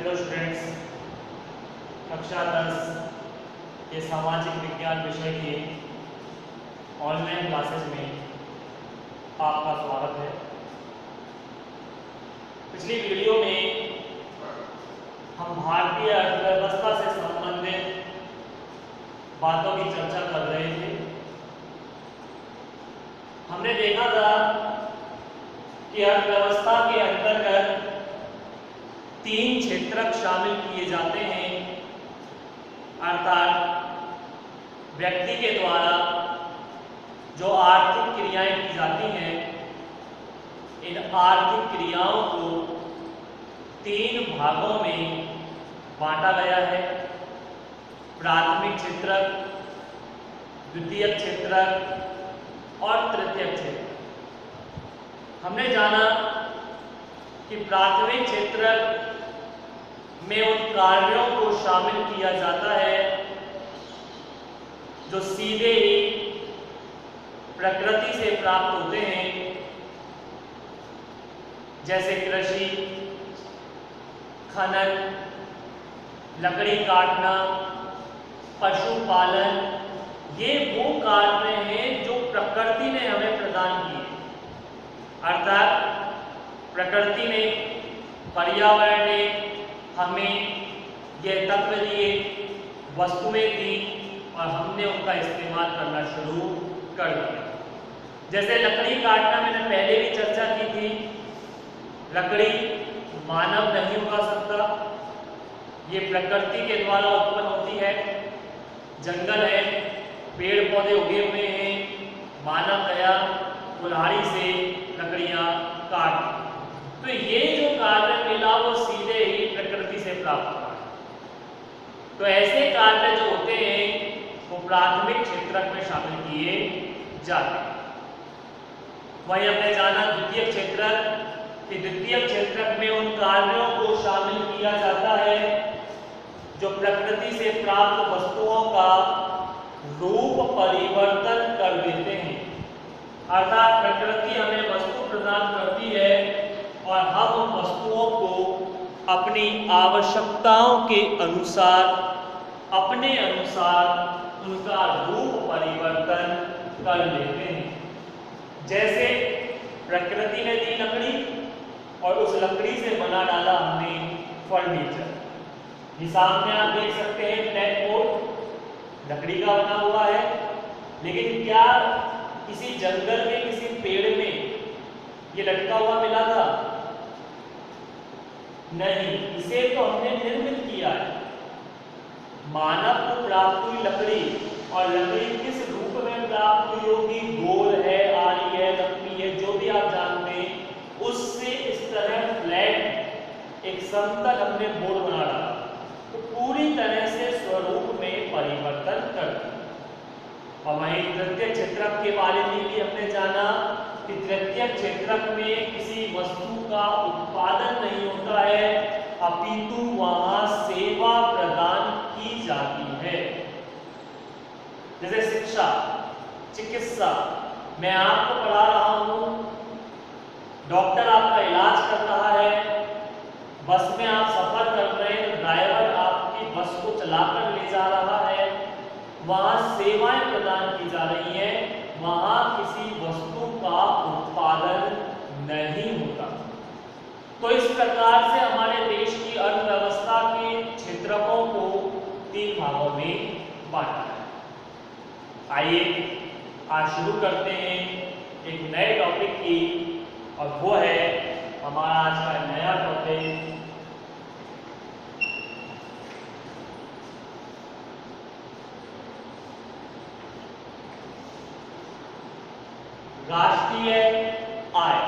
Hello students, कक्षा 10 के सामाजिक विज्ञान विषय की ऑनलाइन क्लासेज में आपका स्वागत है। पिछली वीडियो में हम भारतीय अर्थव्यवस्था से संबंधित बातों की चर्चा कर रहे थे। हमने देखा था कि अर्थव्यवस्था के अंतर्गत 3 क्षेत्रक शामिल किए जाते हैं, अर्थात व्यक्ति के द्वारा जो आर्थिक क्रियाएं की जाती हैं, इन आर्थिक क्रियाओं को 3 भागों में बांटा गया है। प्राथमिक क्षेत्रक, द्वितीयक क्षेत्रक और तृतीयक क्षेत्रक। हमने जाना कि प्राथमिक क्षेत्रक में उन कार्यों को शामिल किया जाता है जो सीधे ही प्रकृति से प्राप्त होते हैं, जैसे कृषि, खनन, लकड़ी काटना, पशुपालन। ये वो कार्य हैं जो प्रकृति ने हमें प्रदान किए, अर्थात प्रकृति ने, पर्यावरण ने हमें यह तत्व दिए, वस्तुएं दी और हमने उनका इस्तेमाल करना शुरू कर दिया। जैसे लकड़ी काटना मैंने पहले भी चर्चा की थी। लकड़ी मानव नहीं उगा सकता, ये प्रकृति के द्वारा उत्पन्न होती है। जंगल है, पेड़ पौधे उगे हुए हैं, मानव गया कुल्हाड़ी से लकड़ियां काट। तो ये जो कार्य मिला वो सीधे ही प्रकृति से प्राप्त हुआ है। तो ऐसे कार्य जो होते हैं वो प्राथमिक क्षेत्रक में शामिल किए जाते हैं। वही हमने जाना द्वितीयक क्षेत्रक, कि द्वितीयक क्षेत्रक में उन कार्यों को शामिल किया जाता है जो प्रकृति से प्राप्त वस्तुओं का रूप परिवर्तन कर देते हैं। अर्थात प्रकृति हमें वस्तु प्रदान करती है और हम उन वस्तुओं को अपनी आवश्यकताओं के अनुसार, अपने अनुसार उनका रूप परिवर्तन कर लेते हैं। जैसे प्रकृति ने दी लकड़ी और उस लकड़ी से बना डाला हमने फर्नीचर। ये सामने आप देख सकते हैं ब्लैक बोर्ड लकड़ी का बना हुआ है, लेकिन क्या किसी जंगल में किसी पेड़ में ये लटका हुआ मिला था? नहीं, इसे तो हमने निर्मित किया है। मानव को प्राप्त हुई लकड़ी, और लकड़ी किस रूप में प्राप्त हुई होगी? गोल है, आड़ी है, लंबी है, जो भी आप जानते हैं, उससे इस तरह फ्लैट एक समतल हमने बोर्ड बना डाला, तो पूरी तरह से स्वरूप में परिवर्तन कर दिया। और वहीं तृतीयक क्षेत्रक के बारे में भी हमने जाना कि तृतीयक क्षेत्रक में किसी वस्तु का उत्पादन नहीं होता है, अपितु वहां सेवा प्रदान की जाती है। जैसे शिक्षा, चिकित्सा, मैं आपको पढ़ा रहा हूं, डॉक्टर आपका इलाज कर रहा है, बस में आप सफर कर रहे हैं, ड्राइवर आपकी बस को चलाकर ले जा रहा है, वहां सेवाएं प्रदान की जा रही हैं, वहां किसी वस्तु का उत्पादन नहीं होता। तो इस प्रकार से हमारे देश की अर्थव्यवस्था के क्षेत्रकों को 3 भागों में बांटा है। आइए आज शुरू करते हैं एक नए टॉपिक की, और वो है हमारा आज का नया टॉपिक राष्ट्रीय आय,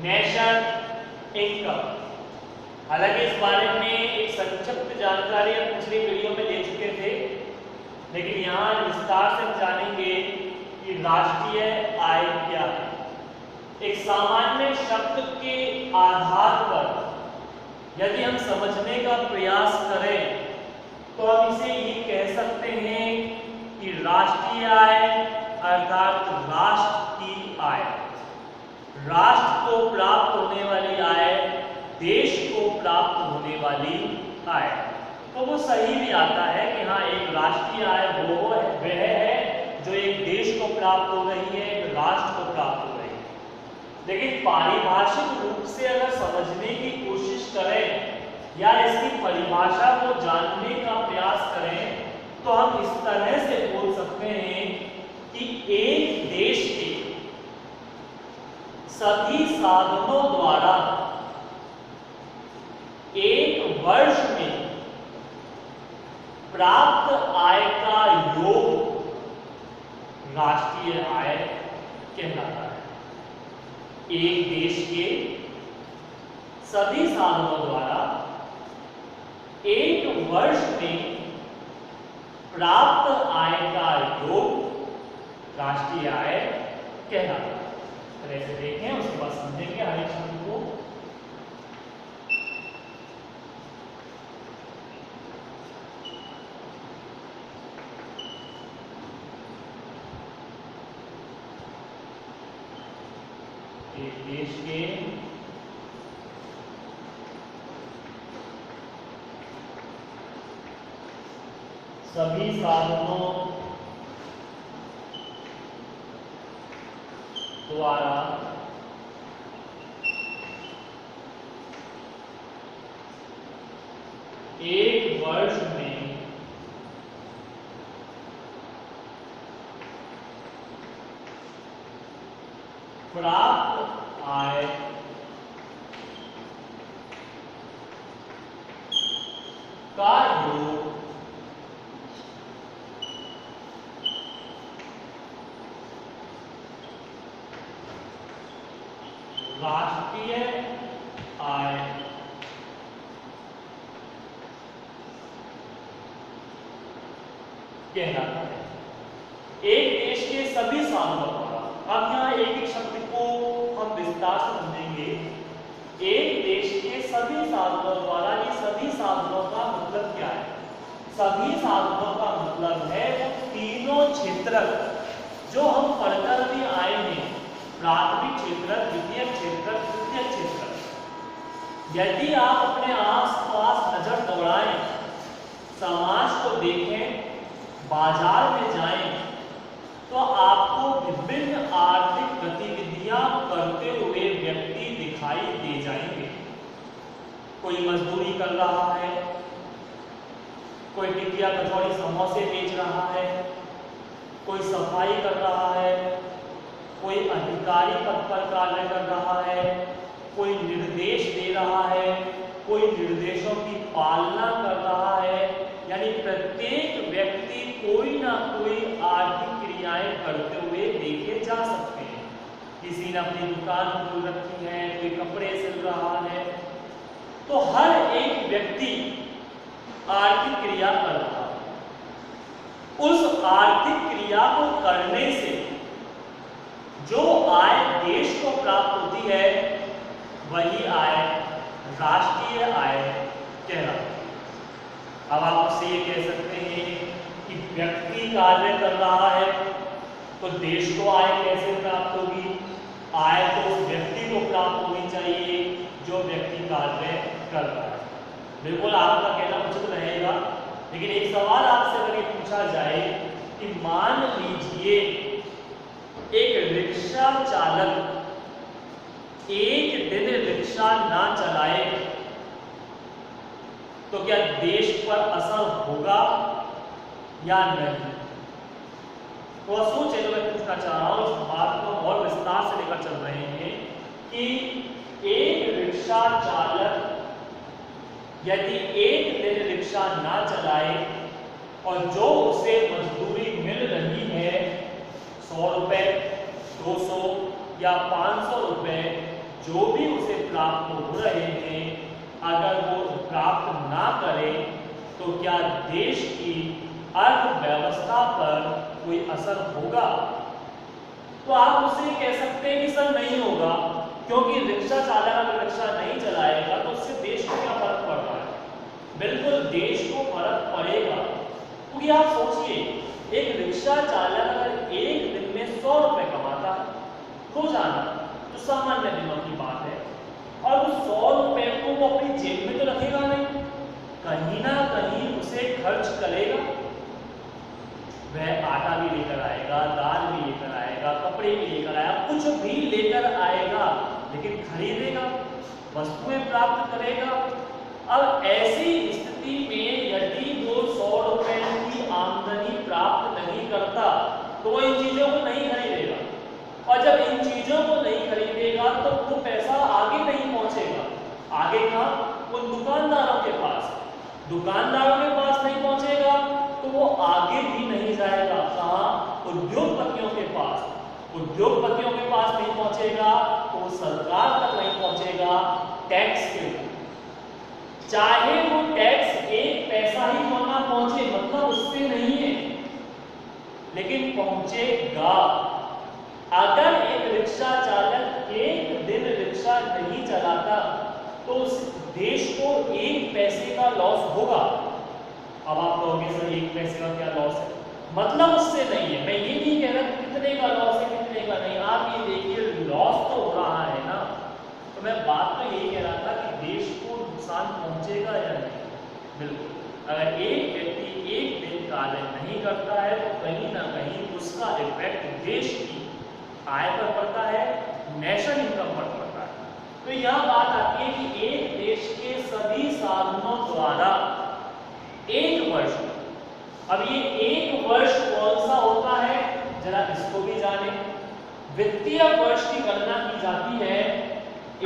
नेशनल इनकम। हालांकि इस बारे में एक संक्षिप्त जानकारी हम पिछली वीडियो में ले चुके थे, लेकिन यहाँ विस्तार से हम जानेंगे कि राष्ट्रीय आय क्या है। एक सामान्य शब्द के आधार पर यदि हम समझने का प्रयास करें तो हम इसे ये कह सकते हैं कि राष्ट्रीय आय अर्थात राष्ट्र की आय, राष्ट्र को प्राप्त होने वाली आय, देश को को प्राप्त होने वाली आय। तो वो सही भी आता है कि हाँ, एक राष्ट्रीय आय वह है जो एक देश को प्राप्त हो रही है, एक राष्ट्र को प्राप्त हो रही है। लेकिन पारिभाषिक रूप से अगर समझने की कोशिश करें या इसकी परिभाषा को जानने का प्रयास करें तो हम इस तरह से बोल सकते हैं कि एक देश के सभी साधनों द्वारा एक वर्ष में प्राप्त आय का योग राष्ट्रीय आय कहलाता है। एक देश के सभी साधनों द्वारा एक वर्ष में प्राप्त आय का योग राष्ट्रीय आय कहलाता है। तो ऐसे देखें, उसके बाद समझेंगे हर एक शब्द को। एक देश के सभी साधनों द्वारा एक वर्ष में प्राप्त आय का योग राष्ट्रीय आय कहलाता है। एक देश के सभी साधनों द्वारा, अब यहाँ एक एक शब्द को हम विस्तार से समझेंगे। एक देश के सभी साधनों द्वारा, ये सभी साधनों का मतलब क्या है? सभी साधनों का मतलब है तीनों क्षेत्र जो हम पढ़कर भी आए हैं, प्राथमिक क्षेत्र, द्वितीय क्षेत्र, तृतीय क्षेत्र। यदि आप अपने आसपास नजर दौड़ाएं, समाज को देखें, बाजार में जाएं, तो आपको विभिन्न आर्थिक गतिविधियां करते हुए व्यक्ति दिखाई दे जाएंगे। कोई मजदूरी कर रहा है, कोई टिकिया कचौड़ी समोसे बेच रहा है, कोई सफाई कर रहा है, कोई अधिकारी पद पर कार्य कर रहा है, कोई निर्देश दे रहा है, कोई निर्देशों की पालना कर रहा है। यानी प्रत्येक व्यक्ति कोई ना कोई आर्थिक क्रियाएं करते हुए देखे जा सकते हैं। किसी ने अपनी दुकान खोल रखी है, कोई कपड़े सिल रहा है, तो हर एक व्यक्ति आर्थिक क्रिया कर रहा है। उस आर्थिक क्रिया को करने से जो आय देश को प्राप्त होती है, वही आय राष्ट्रीय आय कहलाती है। अब आप उससे ये कह सकते हैं कि व्यक्ति कार्य कर रहा है तो देश को आय कैसे प्राप्त होगी? आय तो उस व्यक्ति को प्राप्त होनी चाहिए जो व्यक्ति कार्य कर रहा है। बिल्कुल आपका कहना उचित रहेगा, लेकिन एक सवाल आपसे अगर ये पूछा जाए कि मान लीजिए एक रिक्शा चालक एक दिन रिक्शा ना चलाए तो क्या देश पर असर होगा या नहीं? तो सोचे, तो मैं पूछना चाह रहा हूं, इस बात को और विस्तार से लेकर चल रहे हैं कि एक रिक्शा चालक यदि एक दिन रिक्शा ना चलाए और जो उसे मजदूरी मिल रही है 100 रुपए, 200 या 500 रुपए, जो भी उसे प्राप्त हो रहे हैं, अगर वो प्राप्त ना करे तो क्या देश की अर्थव्यवस्था पर कोई असर होगा? तो आप उससे कह सकते हैं कि सर नहीं होगा, क्योंकि रिक्शा चालक अगर रिक्शा नहीं चलाएगा तो उससे देश को क्या फर्क पड़ रहा है? बिल्कुल देश को फर्क पड़ेगा। क्योंकि आप सोचिए, एक रिक्शा चालक अगर एक दिन में 100 रुपए कमाता रोजाना, तो सामान्य दिनों की बात है, और उस 100 रुपए को वो अपनी जेब में तो रखेगा नहीं, कहीं ना कहीं उसे खर्च करेगा। वह आटा भी लेकर आएगा, दाल भी लेकर आएगा, कपड़े भी लेकर आएगा, कुछ भी लेकर आएगा, लेकिन खरीदेगा, वस्तुएं प्राप्त करेगा। अब ऐसी स्थिति में यदि वो 100 रुपए की आमदनी प्राप्त नहीं करता तो वो इन चीजों को नहीं खरीदेगा, और जब इन चीजों को नहीं खरीदेगा तो वो पैसा आगे नहीं पहुंचेगा। आगे कहाँ? उन दुकानदारों के पास, दुकानदारों के पास नहीं पहुंचेगा तो वो आगे भी नहीं जाएगा। कहाँ? उद्योगपतियों के पास, उद्योगपतियों के पास नहीं पहुंचेगा तो सरकार तक नहीं पहुंचेगा टैक्स के लिए, चाहे वो टैक्स 1 पैसा ही क्यों ना पहुंचे, मतलब उससे नहीं है, लेकिन पहुंचेगा। अगर एक रिक्शा चालक एक दिन रिक्शा नहीं चलाता तो उस देश को 1 पैसे का लॉस होगा। अब आप कहोगे सर 1 पैसे का क्या लॉस है, मतलब उससे नहीं है। मैं ये नहीं कह रहा कितने का लॉस है कितने का नहीं, आप ये देखिए लॉस तो हो रहा है ना। तो मैं बात तो यही कह रहा था कि देश को नुकसान पहुंचेगा या नहीं। बिल्कुल, अगर एक व्यक्ति एक दिन कार्य नहीं करता है तो कहीं ना कहीं उसका इफेक्ट देश की आय पर पड़ता है, नेशनल इनकम पर पड़ता है। तो यह बात आती है कि एक देश के सभी साधनों द्वारा एक वर्ष, अब ये एक वर्ष कौन सा होता है जरा इसको भी जाने। वित्तीय वर्ष की गणना की जाती है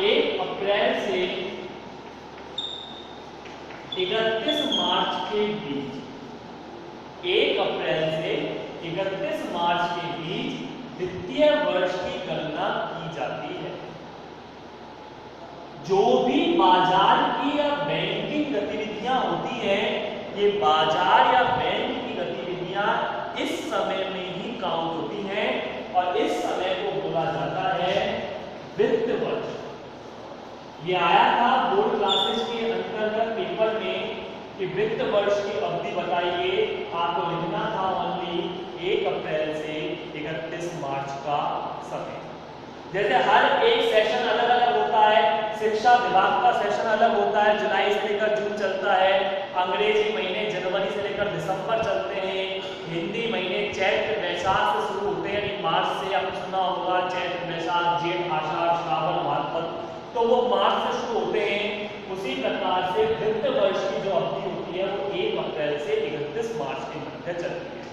1 अप्रैल से 31 मार्च के बीच, 1 अप्रैल से 31 मार्च के बीच वित्तीय वर्ष की गणना की जाती है। जो भी बाजार की या बैंकिंग गतिविधियां होती हैं, ये बाजार या बैंक की गतिविधियां इस समय में ही काउंट होती हैं और इस समय को बोला जाता है वित्त वर्ष। ये आया था बोर्ड क्लासेस के अंतर्गत पेपर में कि वित्त वर्ष की अवधि बताइए, आपको लिखना था ओनली 1 अप्रैल से 31 मार्च का समय। जैसे हर एक सेशन अलग अलग होता है, शिक्षा विभाग का सेशन अलग होता है, जुलाई से लेकर जून चलता है, अंग्रेजी महीने जनवरी से लेकर दिसंबर चलते हैं, हिंदी महीने चैत्र वैशाख से शुरू होते हैं, यानी मार्च से आपने सुना होगा चैत्र वैशाख जेठ आषाढ़ श्रावण भाद्रपद, तो वो मार्च से शुरू होते हैं। उसी प्रकार से वित्त वर्ष की जो अवधि होती है वो 1 अप्रैल से 31 मार्च के मध्य चलती है।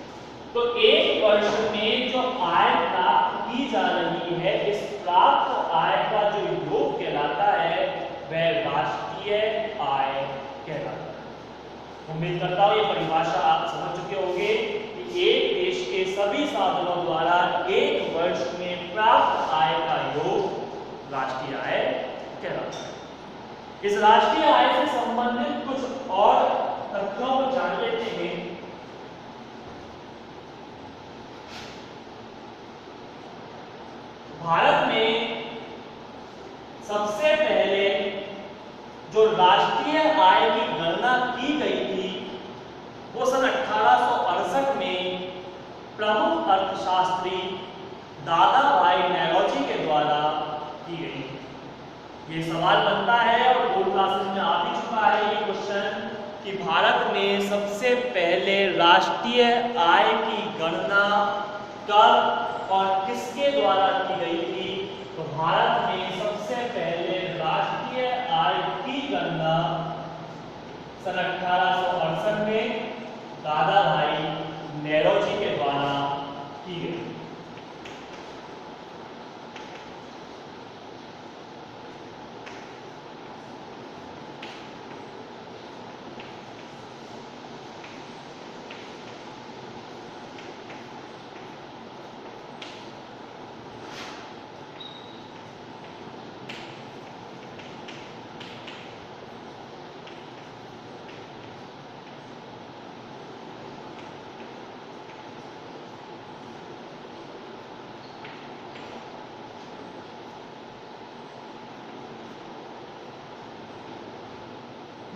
तो एक वर्ष में जो आय प्राप्त की जा रही है, इस प्राप्त आय का जो योग कहलाता है वह राष्ट्रीय आय कहलाता है। उम्मीद करता हूं ये परिभाषा आप समझ चुके होंगे कि एक देश के सभी साधनों द्वारा एक वर्ष में प्राप्त आय का योग राष्ट्रीय आय कहलाता है। इस राष्ट्रीय आय से संबंधित कुछ और तथ्यों को जान लेते हैं। भारत में सबसे पहले जो राष्ट्रीय आय की गणना की गई थी वो सन 1868 में प्रमुख अर्थशास्त्री दादा भाई नौरोजी के द्वारा की गई। ये सवाल बनता है और बोर्ड क्लासेस में आ भी चुका है ये क्वेश्चन कि भारत में सबसे पहले राष्ट्रीय आय की गणना कब और किसके द्वारा की गई थी। तो भारत में सबसे पहले राष्ट्रीय आय की गणना सन 1868 में दादा भाई नौरोजी के द्वारा की गई।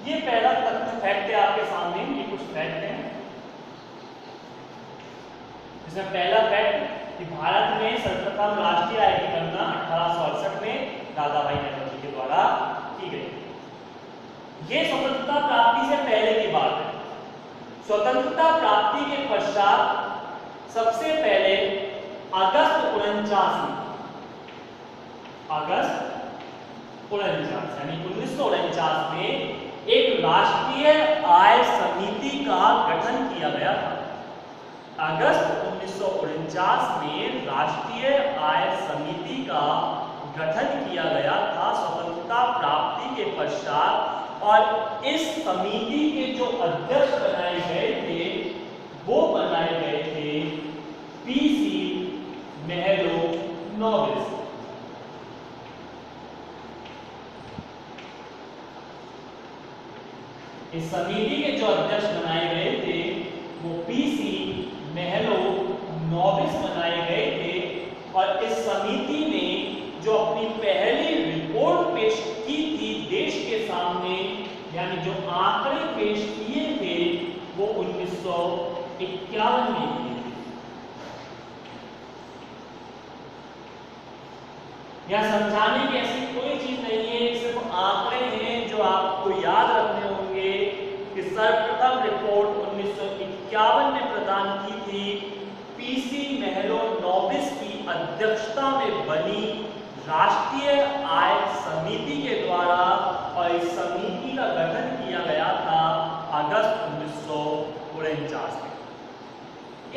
ये पहला तथ्य फैक्ट है आपके सामने, ये कुछ फैक्ट हैं। इसमें पहला फैक्ट कि भारत में सर्वप्रथम राष्ट्रीय आय की गणना 1868 में दादा भाई नौरोजी के द्वारा ये स्वतंत्रता प्राप्ति से पहले की बात है। स्वतंत्रता प्राप्ति के पश्चात सबसे पहले अगस्त 1949 यानी 1949 में एक राष्ट्रीय आय समिति का गठन किया गया था। अगस्त 1949 में राष्ट्रीय आय समिति का गठन किया गया था स्वतंत्रता प्राप्ति के पश्चात, और इस समिति के जो अध्यक्ष बनाए गए थे वो बनाए गए थे पीसी मेहलोनोबिस। इस समिति के जो अध्यक्ष बनाए गए थे वो पीसी मेहलोनोबिस बनाए गए थे, और इस समिति ने जो अपनी पहली रिपोर्ट पेश की थी देश के सामने, यानी जो आंकड़े पेश किए थे वो 1951 में किए थे। यह समझाने की ऐसी कोई चीज नहीं है, सिर्फ आंकड़े हैं जो आपको याद रखने होंगे कि सर्वप्रथम रिपोर्ट 1951 में प्रदान की थी पीसी मेहलोनोबिस की अध्यक्षता में बनी राष्ट्रीय आय समिति के द्वारा, और इस समिति का गठन किया गया था अगस्त 1949 में।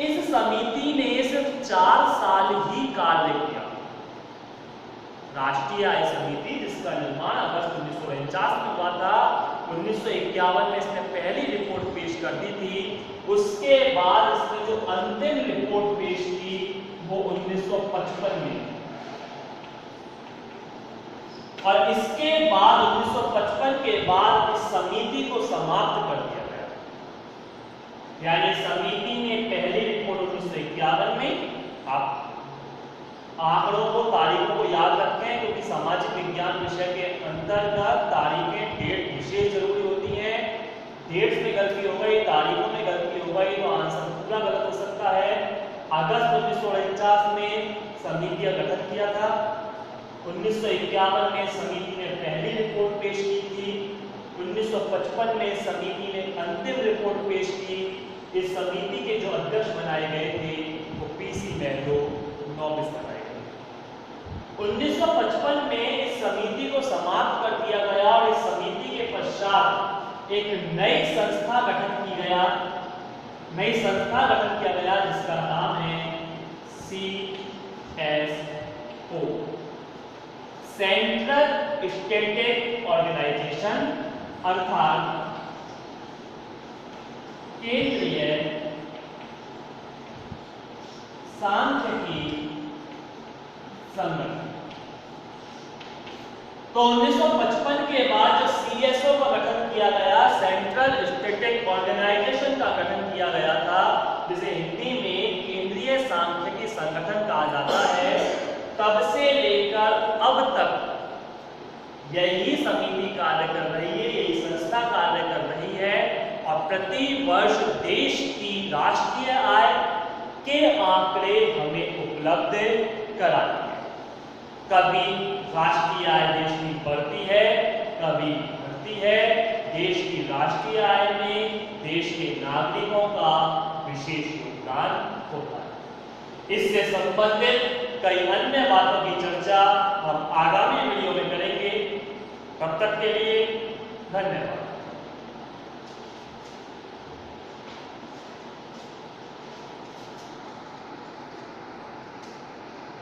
इस समिति ने सिर्फ 4 साल ही कार्य किया। राष्ट्रीय आय समिति जिसका निर्माण अगस्त 1949 में हुआ था, 1951 में इसने पहली रिपोर्ट पेश कर दी थी। उसके बाद इसने जो अंतिम रिपोर्ट पेश की वो 1955 में, और इसके बाद 1955 के बाद इस समिति को समाप्त कर दिया गया। यानी समिति ने पहली रिपोर्ट 1951 में, आप आंकड़ों को तारीखों को याद रखें क्योंकि सामाजिक विज्ञान विषय के अंतर्गत तारीखें डेट विशेष जरूरी होती हैं। डेट्स में गलती हो गई, तारीखों में गलती हो गई तो आंसर पूरा गलत हो सकता है। अगस्त 1949 में समिति का गठन किया था। 1951 में समिति ने पहली रिपोर्ट पेश की थी। 1955 में समिति ने अंतिम रिपोर्ट पेश की। इस समिति के जो अध्यक्ष बनाए गए थे वो पीसी मेहलोनोबिस बनाए गए। 1955 में इस समिति को समाप्त कर दिया गया, और इस समिति के पश्चात एक नई संस्था गठन की गया। नई संस्था गठन किया गया जिसका नाम है CSO, सेंट्रल स्टैटिक ऑर्गेनाइजेशन, अर्थात केंद्रीय सांख्यिकी संगठन। तो 1955 के बाद जो CSO का गठन किया गया, सेंट्रल स्टैटिक ऑर्गेनाइजेशन का गठन किया गया था, जिसे हिंदी में केंद्रीय सांख्यिकी संगठन कहा जाता है, तब से लेकर अब तक यही समिति कार्य कर रही है, यही संस्था कार्य कर रही है, और प्रति वर्ष देश की राष्ट्रीय आय के आंकड़े हमें उपलब्ध कराती है। कभी राष्ट्रीय आय देश की बढ़ती है, कभी घटती है। देश की राष्ट्रीय आय में देश के नागरिकों का विशेष योगदान होता है। इससे संबंधित कई अन्य बातों की चर्चा हम आगामी वीडियो में करेंगे। तब तक के लिए धन्यवाद।